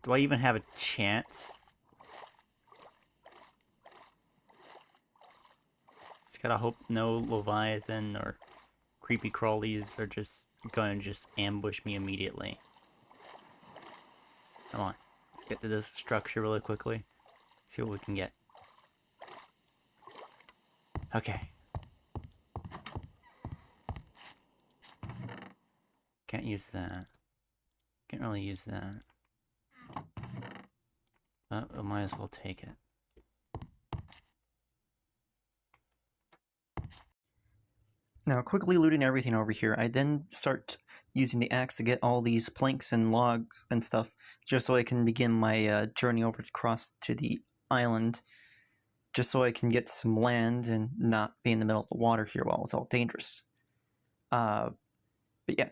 Do I even have a chance? Just gotta hope no Leviathan or creepy crawlies are just gonna just ambush me immediately. Come on. Let's get to this structure really quickly. See what we can get. Okay. Can't use that. Can't really use that. But I might as well take it. Now, quickly looting everything over here, I then start using the axe to get all these planks and logs and stuff, just so I can begin my journey over across to the island, just so I can get some land and not be in the middle of the water here while it's all dangerous. But yeah.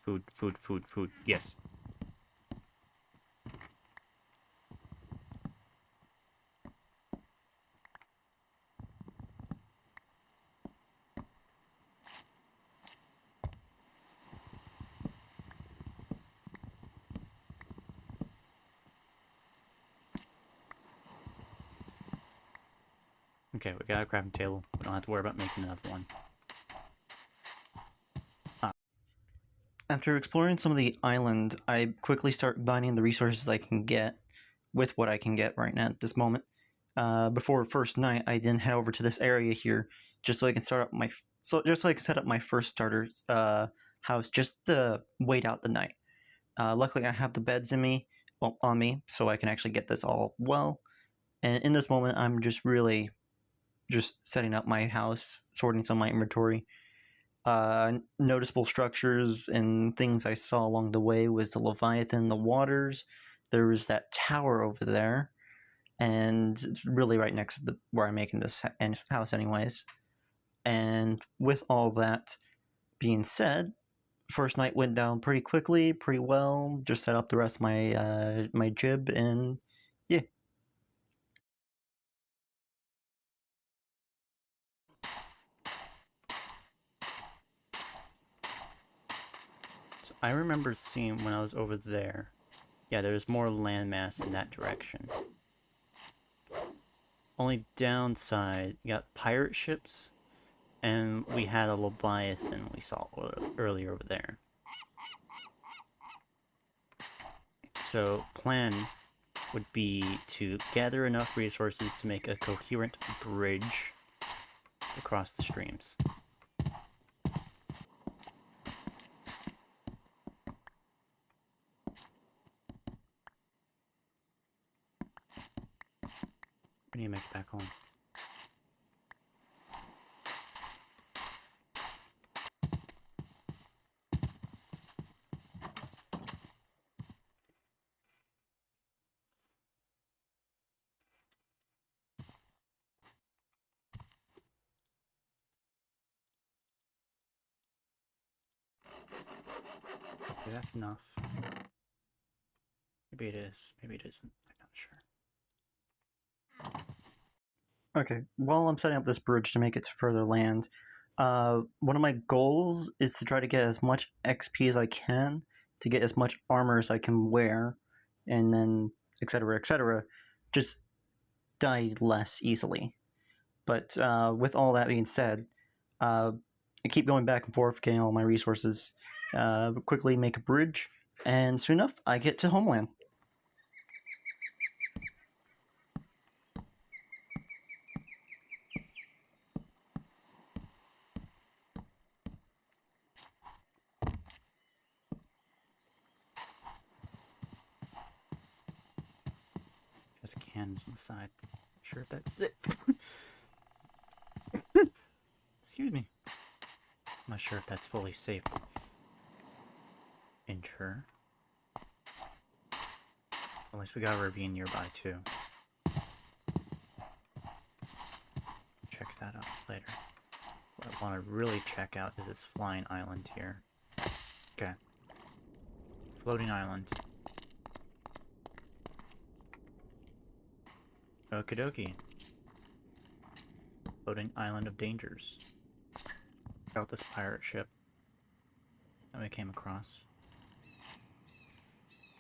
Food, food, food, food. Yes. Okay, we got a crafting table. We don't have to worry about making another one. After exploring some of the island, I quickly start buying the resources I can get with what I can get right now at this moment. Before first night, I then head over to this area here just so I can start up my just so I can set up my first starter house just to wait out the night. Luckily, I have the beds on me, so I can actually get this all well. And in this moment, I'm just really just setting up my house, sorting some of my inventory. Noticeable structures and things I saw along the way was the Leviathan, the waters. There was that tower over there, and it's really right next to where I'm making this house, anyways. And with all that being said, first night went down pretty quickly, pretty well. Just set up the rest of my my jib, and yeah. So I remember seeing when I was over there. Yeah, there's more landmass in that direction. Only downside, you got pirate ships, and we had a Leviathan we saw earlier over there. So, plan would be to gather enough resources to make a coherent bridge across the streams. We need to make it back home. Okay, that's enough. Maybe it is. Maybe it isn't. I'm not sure. Okay, while I'm setting up this bridge to make it to further land, one of my goals is to try to get as much XP as I can to get as much armor as I can wear, and then etc. etc. Just die less easily. But with all that being said, I keep going back and forth, getting all my resources. Quickly make a bridge, and soon enough, I get to homeland. Just cans on the side. Sure if that's it. Excuse me. I'm not sure if that's fully safe. Ensure. At least we got a ravine nearby too. Check that out later. What I want to really check out is this flying island here. Okay. Floating island. Okie dokie. Floating island of dangers. out this pirate ship that we came across.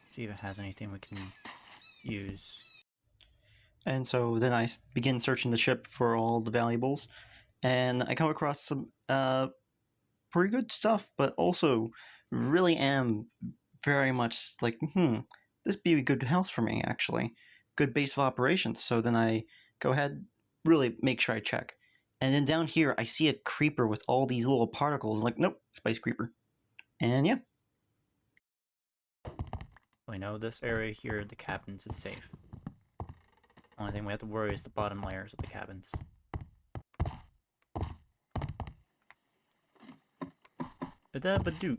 See if it has anything we can use. And so then I begin searching the ship for all the valuables, and I come across some pretty good stuff, but also really am very much like, this be a good house for me, actually. Good base of operations. So then I go ahead, really make sure I check. And then down here, I see a creeper with all these little particles. Like, nope, space creeper. And yeah. We know this area here, the cabins, is safe. Only thing we have to worry is the bottom layers of the cabins. Ba-da-ba-doo.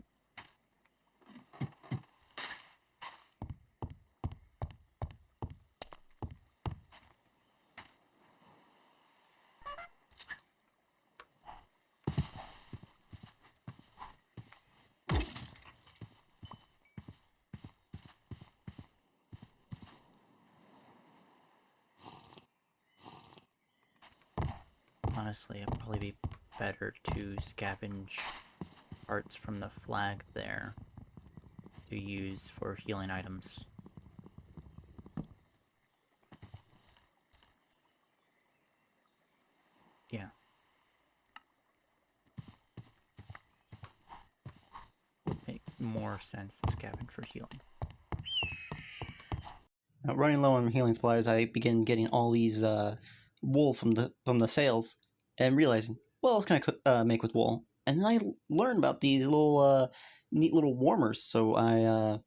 Honestly, it'd probably be better to scavenge parts from the flag there to use for healing items. Yeah. Would make more sense to scavenge for healing. Now, running low on healing supplies, I begin getting all these wool from the sails, and realizing, what else can I make with wool? And then I learn about these little neat little warmers. So I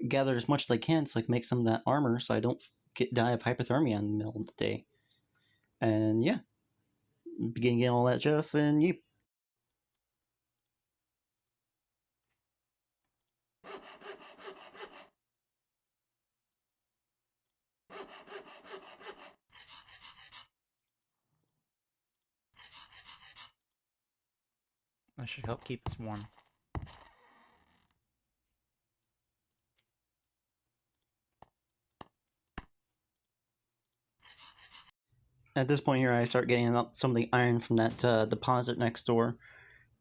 gathered as much as I can so I can make some of that armor, so I don't die of hypothermia in the middle of the day. And yeah, begin getting all that stuff, and yeep. That should help keep us warm. At this point here, I start getting up some of the iron from that deposit next door,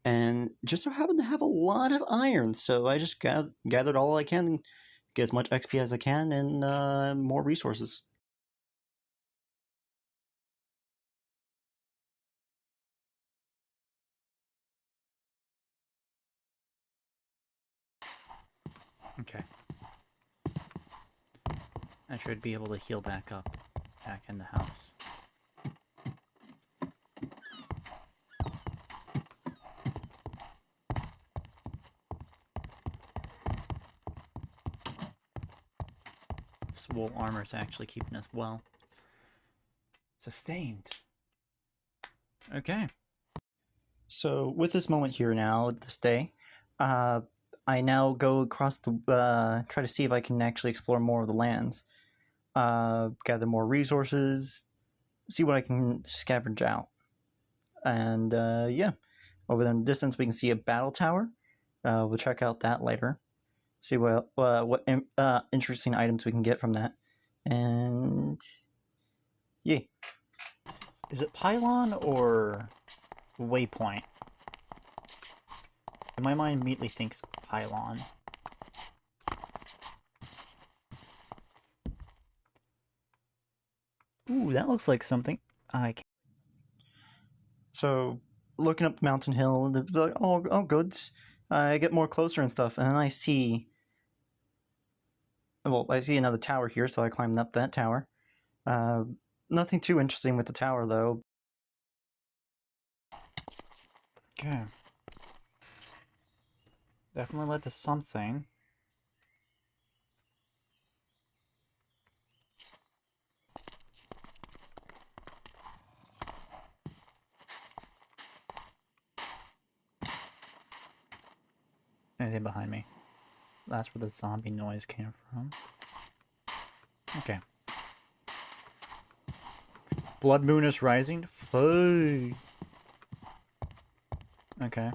and just so happen to have a lot of iron, so I just gathered all I can, get as much XP as I can, and more resources. Okay. I should be able to heal back up, back in the house. This wool armor is actually keeping us well sustained. Okay. So with this moment here now, this day, I now go across the, try to see if I can actually explore more of the lands, gather more resources, see what I can scavenge out. And yeah, over there in the distance we can see a battle tower. We'll check out that later. See what interesting items we can get from that. And yeah. Is it pylon or waypoint? In my mind immediately thinks pylon. Ooh, that looks like something I can... So looking up the mountain hill, it's like, oh good. I get more closer and stuff, and then I see, well, I see another tower here, so I climbed up that tower. Nothing too interesting with the tower, though. Okay. Definitely led to something. Anything behind me? That's where the zombie noise came from. Okay. Blood moon is rising? Fudge. Okay.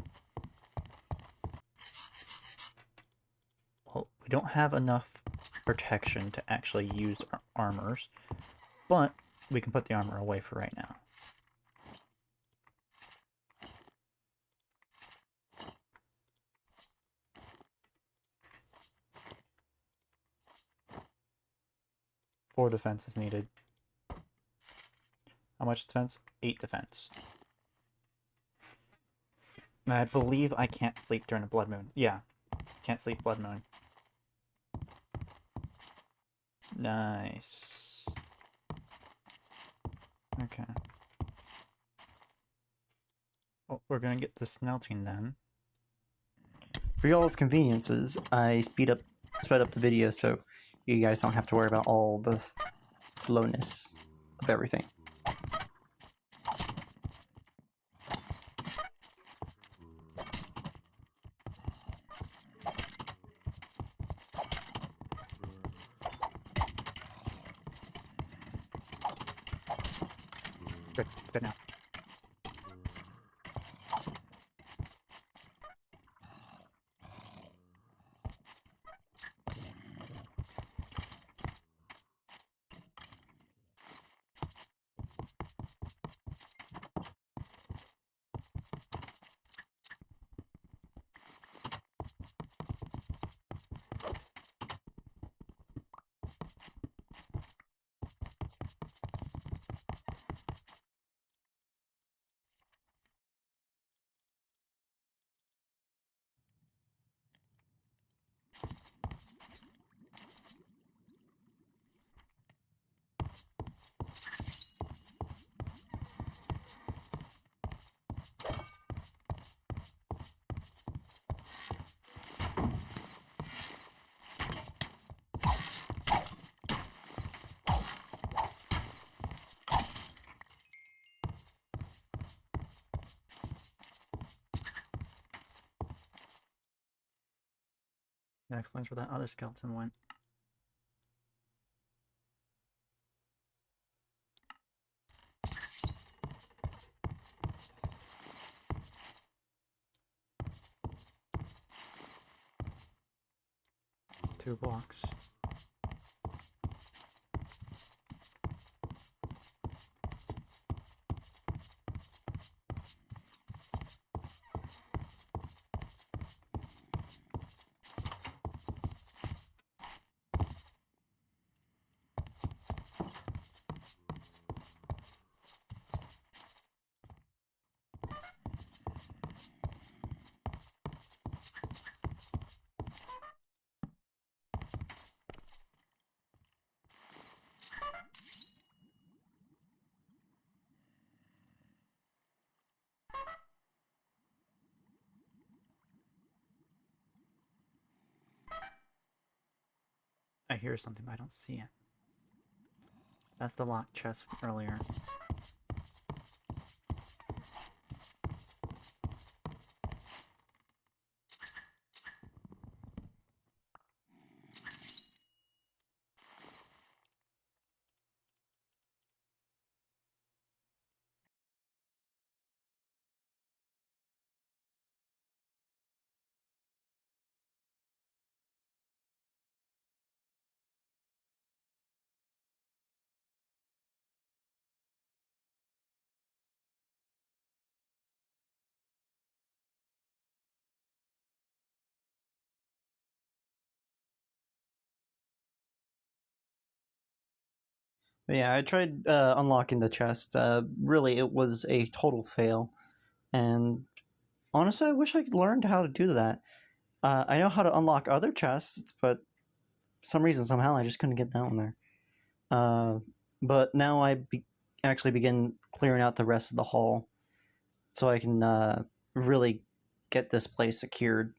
Well, we don't have enough protection to actually use our armors, but we can put the armor away for right now. 4 defense is needed. How much defense? 8 defense. And I believe I can't sleep during a blood moon. Yeah, can't sleep blood moon. Nice. Okay. Well, we're gonna get the smelting then. For y'all's conveniences, I sped up the video so you guys don't have to worry about all the slowness of everything. Good, it's good now. That explains where that other skeleton went. Two blocks. I hear something, but I don't see it. That's the locked chest from earlier. But yeah, I tried unlocking the chest. Really, it was a total fail. And honestly, I wish I could learn how to do that. I know how to unlock other chests, but for some reason, somehow, I just couldn't get that one there. But now actually begin clearing out the rest of the hall so I can really get this place secured.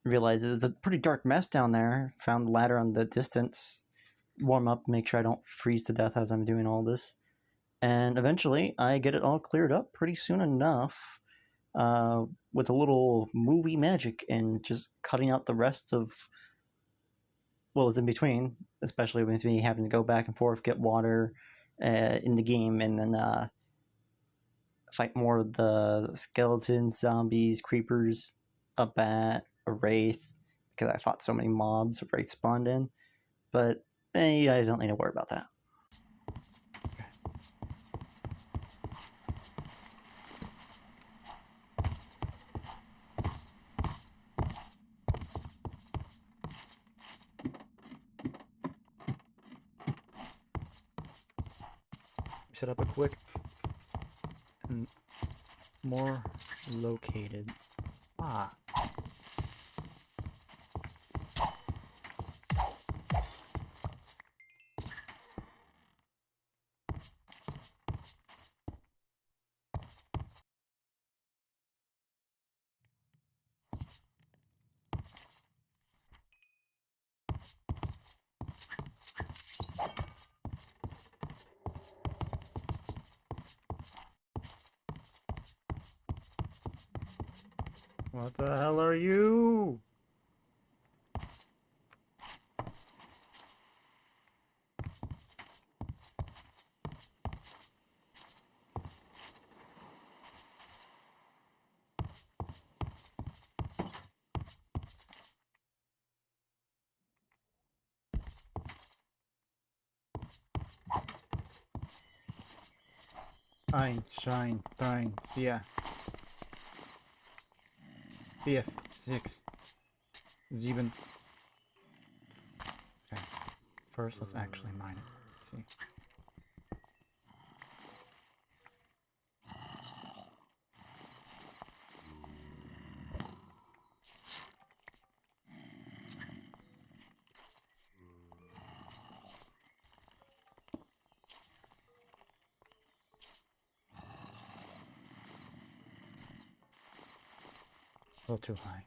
Realize it's a pretty dark mess down there. Found the ladder on the distance. Warm up, make sure I don't freeze to death as I'm doing all this. And eventually, I get it all cleared up pretty soon enough with a little movie magic and just cutting out the rest of what was in between, especially with me having to go back and forth, get water in the game, and then fight more of the skeletons, zombies, creepers, a bat, a wraith, because I fought so many mobs, a wraith spawned in. But you guys don't need to worry about that. set up a quick and more located. Ah. What the hell are you? Ein, Schein, Dein, Vier. 4, 6, 7. Okay. First, let's actually mine it. Let's see. A little too high.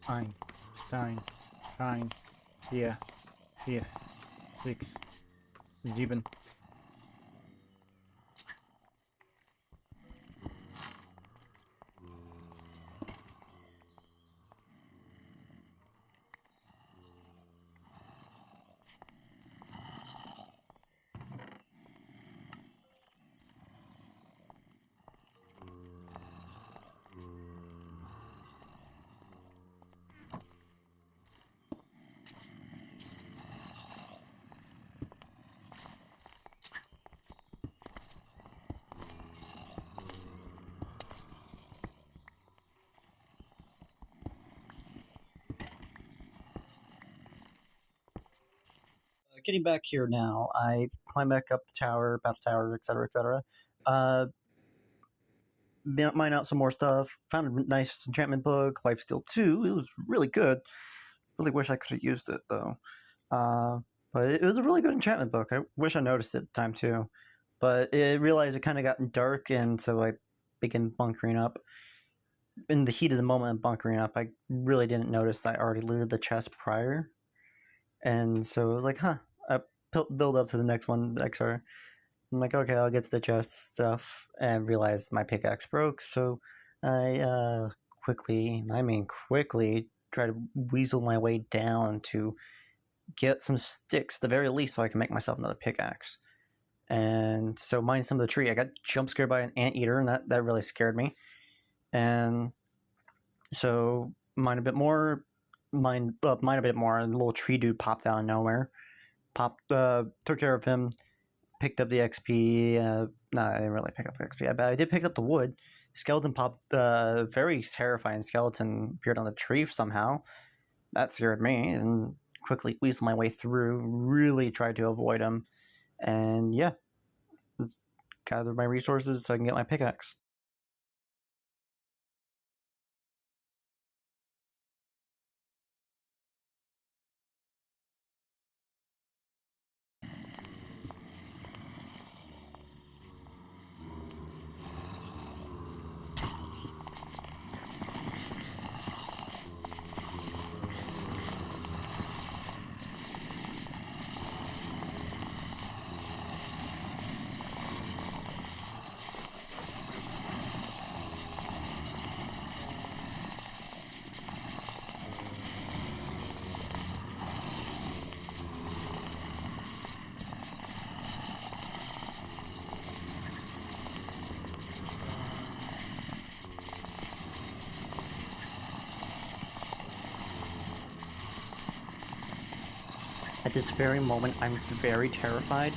Ein, Stein, Schein, 4, 4, 6, 7. Getting back here now, I climb back up the tower, battle tower, etc., etc. Mine out some more stuff. Found a nice enchantment book, Lifesteal 2. It was really good. Really wish I could have used it though. But it was a really good enchantment book. I wish I noticed it at the time too. But I realized it kind of got dark, and so I began bunkering up. In the heat of the moment of bunkering up, I really didn't notice I already looted the chest prior. And so I was like, huh. I build up to the next one, XR. I'm like, okay, I'll get to the chest stuff, and realize my pickaxe broke. So I quickly try to weasel my way down to get some sticks at the very least so I can make myself another pickaxe. And so mine some of the tree. I got jump scared by an anteater, and that really scared me. And so mine a bit more. Mine a bit more. And the little tree dude popped out of nowhere. Took care of him. Picked up the XP. No, I didn't really pick up the XP. But I did pick up the wood. Skeleton popped. Very terrifying skeleton appeared on the tree somehow. That scared me, and quickly weaseled my way through. Really tried to avoid him, and yeah, gathered my resources so I can get my pickaxe. At this very moment, I'm very terrified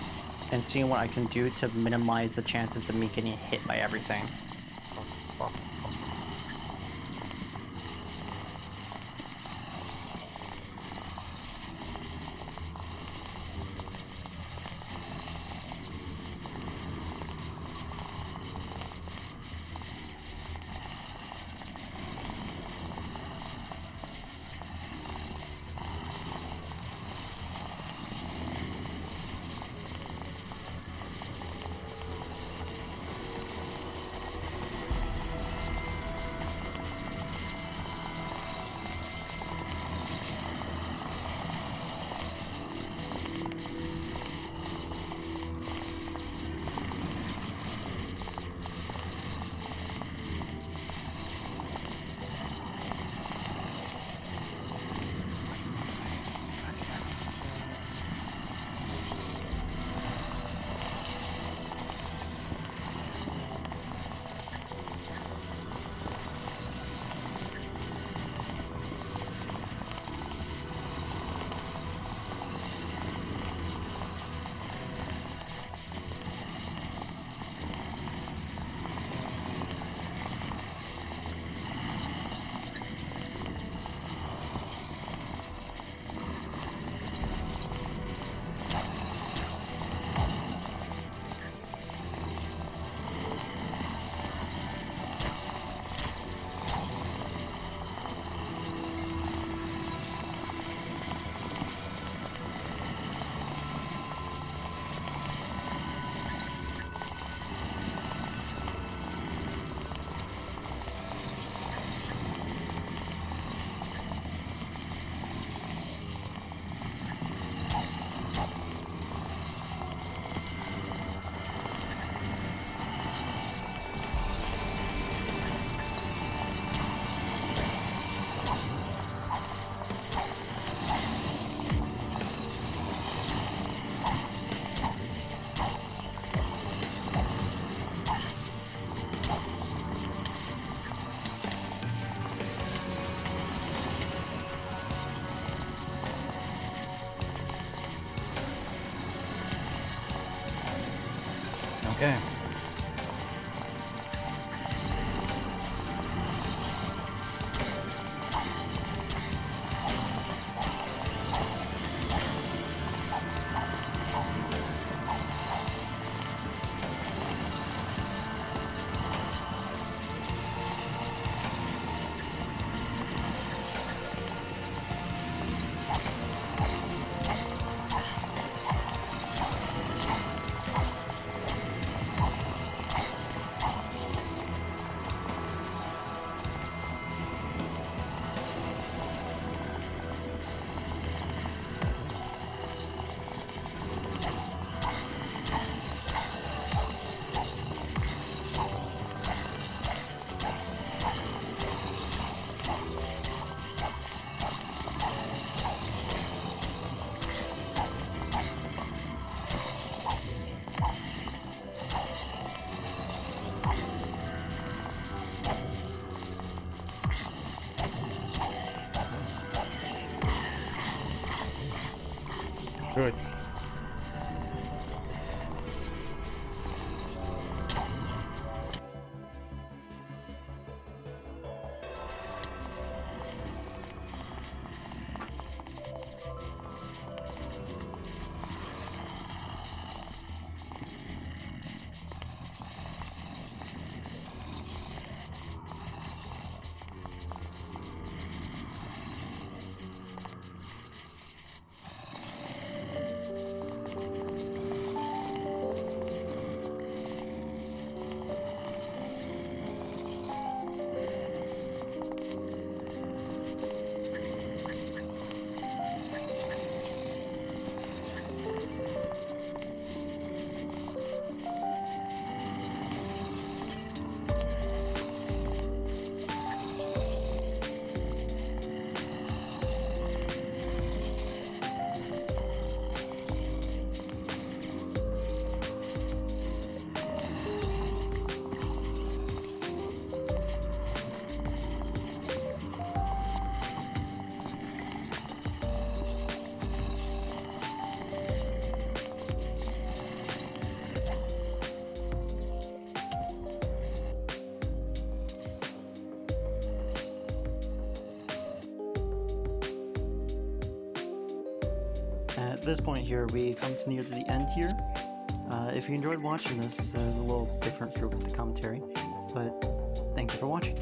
and seeing what I can do to minimize the chances of me getting hit by everything. Okay. Good. At this point here, we come to near to the end here. If you enjoyed watching this, it's a little different here with the commentary, but thank you for watching.